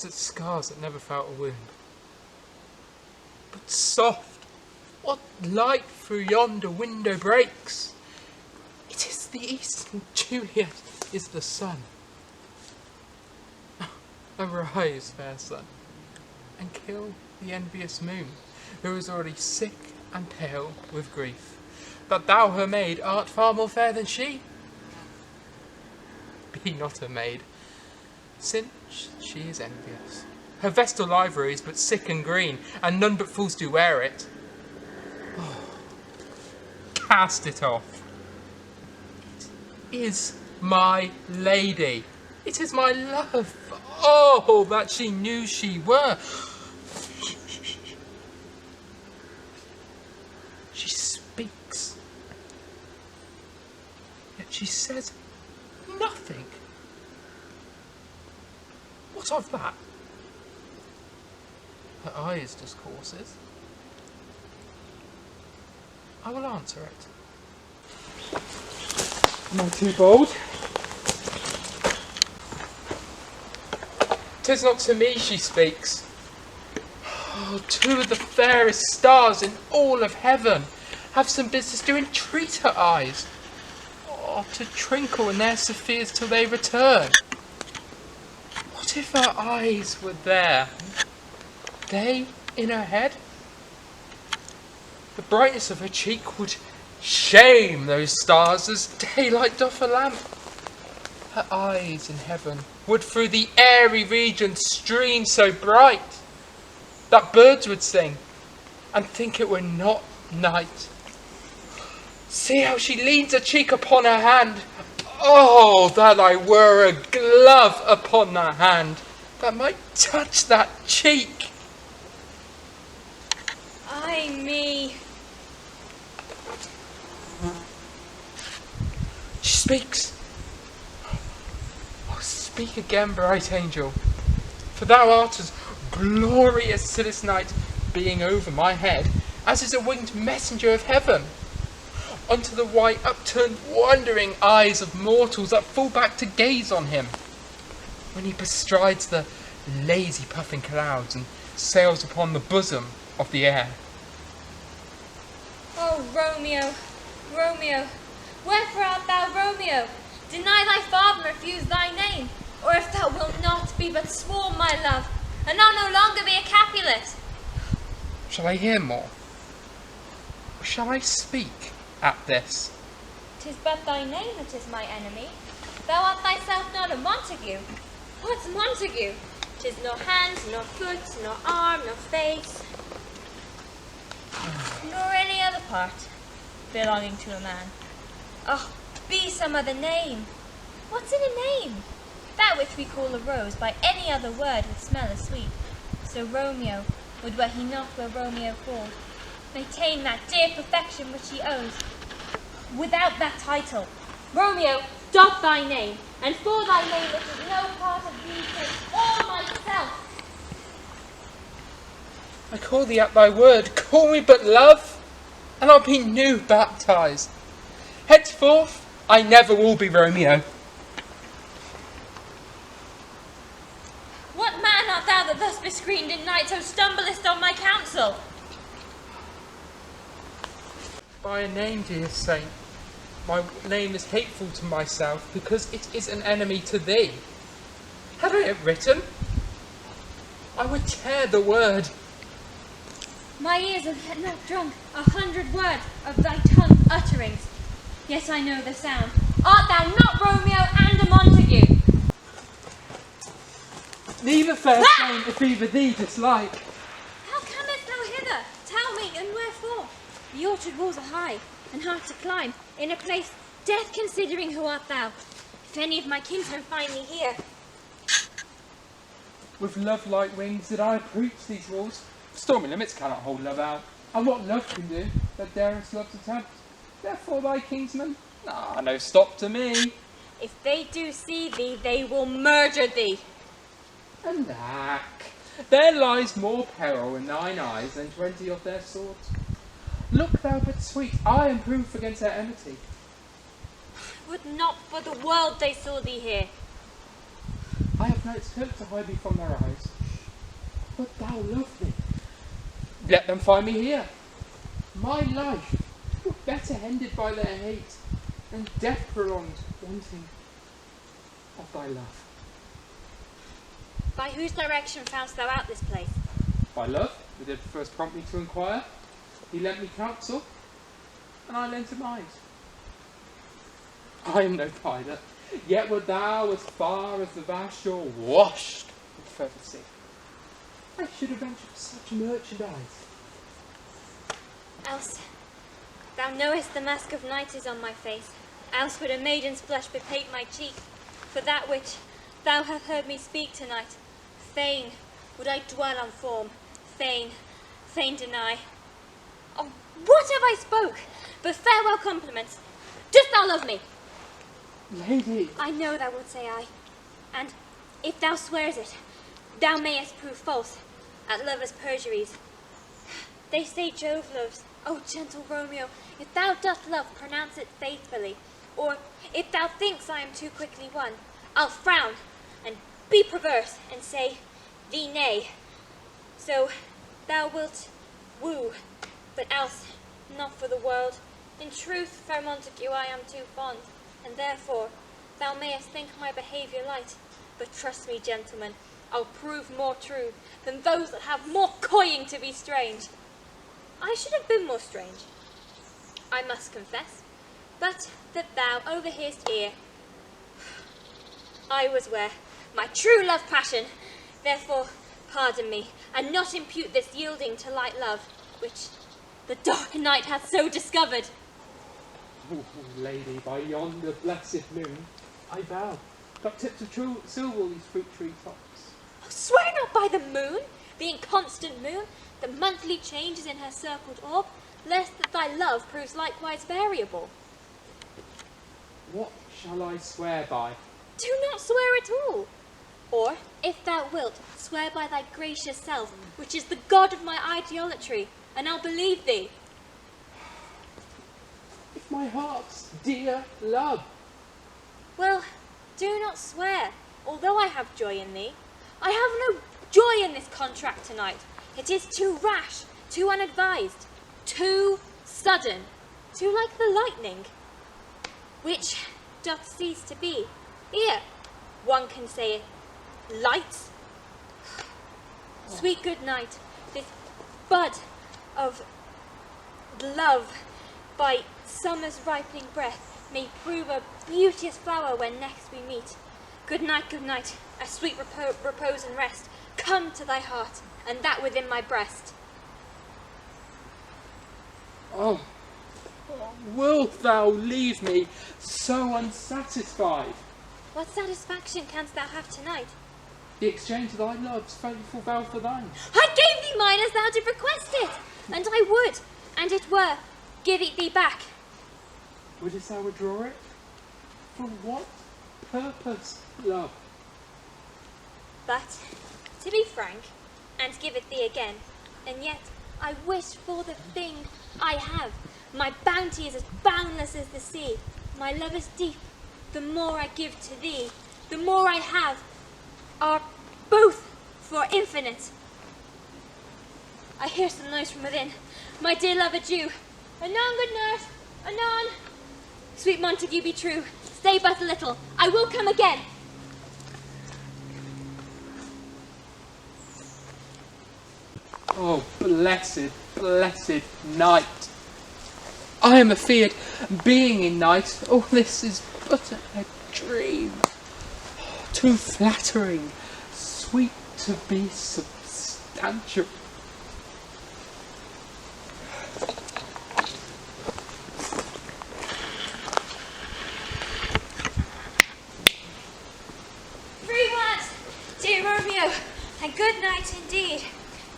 at scars that never felt a wound. But soft, what light through yonder window breaks? It is the east, and Juliet is the sun. Arise, fair sun, and kill the envious moon, who is already sick and pale with grief, that thou, her maid, art far more fair than she. Be not her maid, since she is envious. Her vestal livery is but sick and green, and none but fools do wear it. Oh, cast it off. It is my lady. It is my love. Oh, that she knew she were. She speaks, yet she says nothing. What of that? Her eyes discourses. I will answer it. Not too bold. 'Tis not to me she speaks. Oh, two of the fairest stars in all of heaven have some business to entreat her eyes, or to twinkle in their spheres till they return. What if her eyes were there, they in her head? The brightness of her cheek would shame those stars as daylight doth a lamp. Her eyes in heaven would through the airy region stream so bright that birds would sing and think it were not night. See how she leans her cheek upon her hand. Oh, that I were a glove upon that hand that might touch that cheek. Ay me. She speaks. Oh, speak again, bright angel, for thou art as glorious to this night being over my head as is a winged messenger of heaven unto the white upturned wondering eyes of mortals that fall back to gaze on him when he bestrides the lazy puffing clouds and sails upon the bosom of the air. Oh, Romeo, Romeo, wherefore art thou Romeo? Deny thy father, refuse thy name, or if thou wilt not, be but sworn, my love, and I'll no longer be a Capulet. Shall I hear more? Or shall I speak at this? 'Tis but thy name that is my enemy. Thou art thyself not a Montague. What's Montague? 'Tis nor hand, nor foot, nor arm, nor face, nor any other part belonging to a man. Oh, be some other name. What's in a name? That which we call a rose by any other word would smell as sweet. So Romeo would, were he not where Romeo called, maintain that dear perfection which he owes. Without that title, Romeo, doff thy name, and for thy name which is no part of thee save all myself. I call thee at thy word, call me but love, and I'll be new baptized. Henceforth, I never will be Romeo. What man art thou that thus bescreened in night so stumblest on my counsel? By a name, dear saint. My name is hateful to myself because it is an enemy to thee. Had I it written, I would tear the word. My ears have yet not drunk 100 words of thy tongue utterings, yet I know the sound. Art thou not Romeo and a Montague? Neither, fair saint, if either thee dislike. How comest thou hither? Tell me, and wherefore? The orchard walls are high, and hard to climb, in a place death considering who art thou. If any of my kinsmen find me here. With love-like wings did I approach these walls. Stormy limits cannot hold love out, and what love can do, that darest love to tempt. Therefore thy kinsmen, no stop to me. If they do see thee, they will murder thee. Alack, there lies more peril in thine eyes than 20 of their swords. Look thou but sweet, I am proof against their enmity. Would not for the world they saw thee here. I have no cloak to hide thee from their eyes. but thou love me. Let them find me here. My life were better ended by their hate, and death prolonged, wanting of thy love. By whose direction foundst thou out this place? By love, who did first prompt me to inquire. He lent me counsel, and I lent him eyes. I am no pilot, yet wert thou as far as the vast shore washed with fervent sea. I should have ventured for such merchandise. Else, thou knowest the mask of night is on my face. Else would a maiden's blush bepaint my cheek. For that which thou hast heard me speak tonight, fain would I dwell on form, fain deny. Oh, what have I spoke? But farewell compliments. Dost thou love me? Lady! I know thou wilt say aye. And if thou swears it, thou mayest prove false at lovers' perjuries. They say Jove loves. O gentle Romeo, if thou dost love, pronounce it faithfully. Or if thou thinks I am too quickly won, I'll frown and be perverse and say thee nay. So thou wilt woo, but else not for the world. In truth, fair Montague, I am too fond, and therefore thou mayest think my behaviour light. But trust me, gentlemen, I'll prove more true than those that have more coying to be strange. I should have been more strange, I must confess, but that thou overhearest here, I was where my true love passion, therefore pardon me, and not impute this yielding to light love, which the dark night hath so discovered. Oh, lady, by yonder blessed moon, I vow, got tips of silver all these fruit tree tops. Oh, swear not by the moon, the inconstant moon, the monthly changes in her circled orb, lest that thy love proves likewise variable. What shall I swear by? Do not swear at all. Or, if thou wilt, swear by thy gracious self, which is the god of my idolatry, and I'll believe thee. If my heart's dear love. Well, do not swear, although I have joy in thee. I have no joy in this contract tonight. It is too rash, too unadvised, too sudden, too like the lightning, which doth cease to be. Here, one can say it, light. Sweet good night, this bud of love by summer's ripening breath may prove a beauteous flower when next we meet. Good night, a sweet repose and rest. Come to thy heart, and that within my breast. Oh, wilt thou leave me so unsatisfied? What satisfaction canst thou have tonight? The exchange of thy love's faithful vow for thine. I gave thee mine as thou did request it, and I would, and it were, give it thee back. Wouldst thou withdraw it? For what purpose, love? But, to be frank, and give it thee again, and yet I wish for the thing I have. My bounty is as boundless as the sea. My love is deep. The more I give to thee, the more I have, are both for infinite. I hear some noise from within. My dear love, adieu. Anon, good nurse, anon. Sweet Montague, be true. Stay but a little. I will come again. Oh, blessed, blessed night. I am afeard, being in night, all this is but a dream. Too flattering, sweet to be substantial. Free words, dear Romeo, and good night indeed.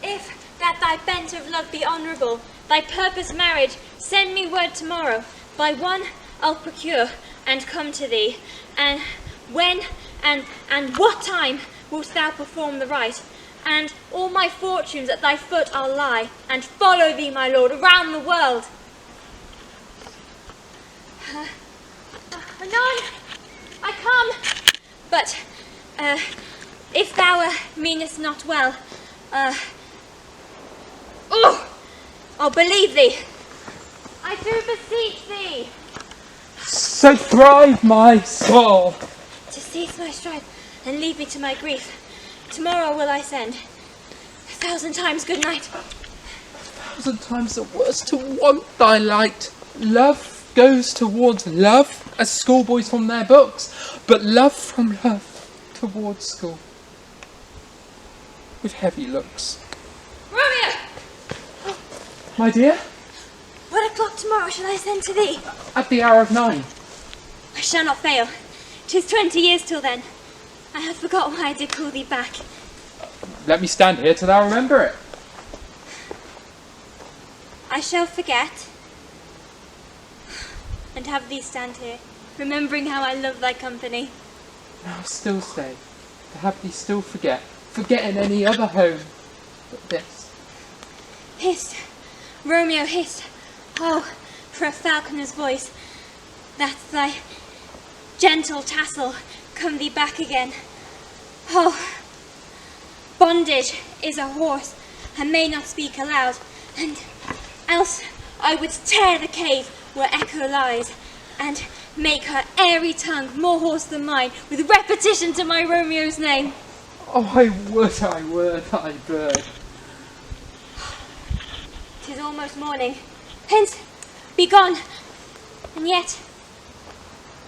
If that thy bent of love be honourable, thy purpose marriage, send me word tomorrow. By one I'll procure and come to thee. And when and what time wilt thou perform the rite? And all my fortunes at thy foot I'll lie, and follow thee, my lord, around the world. Anon, I come. But if thou meanest not well, I'll believe thee. I do beseech thee. So thrive my soul. To cease my strife and leave me to my grief. Tomorrow will I send. 1,000 times good night. 1,000 times the worse to want thy light. Love goes towards love, as schoolboys from their books, but love from love towards school. With heavy looks. Romeo! My dear, What o'clock tomorrow shall I send to thee? at the hour of 9. I shall not fail. 'Tis 20 years till then. I have forgot why I did call thee back. Let me stand here till thou remember it. I shall forget. And have thee stand here, remembering how I love thy company. And I'll still stay, to have thee still forgetting any other home but this. Hist, Romeo, hist. Oh, for a falconer's voice, that thy gentle tassel come thee back again. Oh, bondage is a horse, and may not speak aloud, and else I would tear the cave where Echo lies, and make her airy tongue more hoarse than mine, with repetition to my Romeo's name. Oh, I would, thy bird. 'Tis almost morning. Hence, be gone. And yet,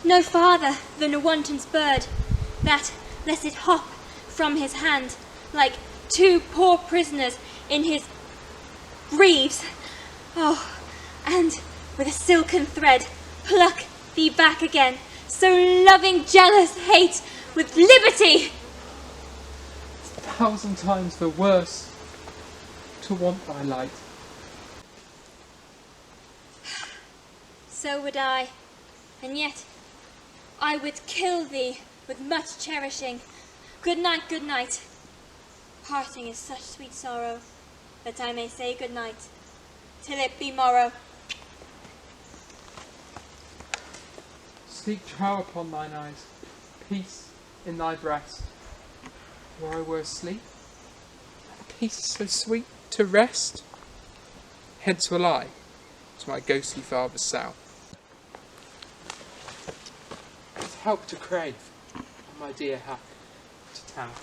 no farther than a wanton's bird, that, lest it hop from his hand, like 2 poor prisoners in his greaves. Oh, and with a silken thread, pluck thee back again, so loving jealous hate with liberty. 1,000 times the worse to want thy light. So would I, and yet I would kill thee with much cherishing. Good night, good night. Parting is such sweet sorrow, that I may say good night, till it be morrow. Sleep trow upon thine eyes, peace in thy breast. Where I were asleep, peace so sweet to rest. Hence will I to my ghostly father's south, with help to crave, my dear hack to town.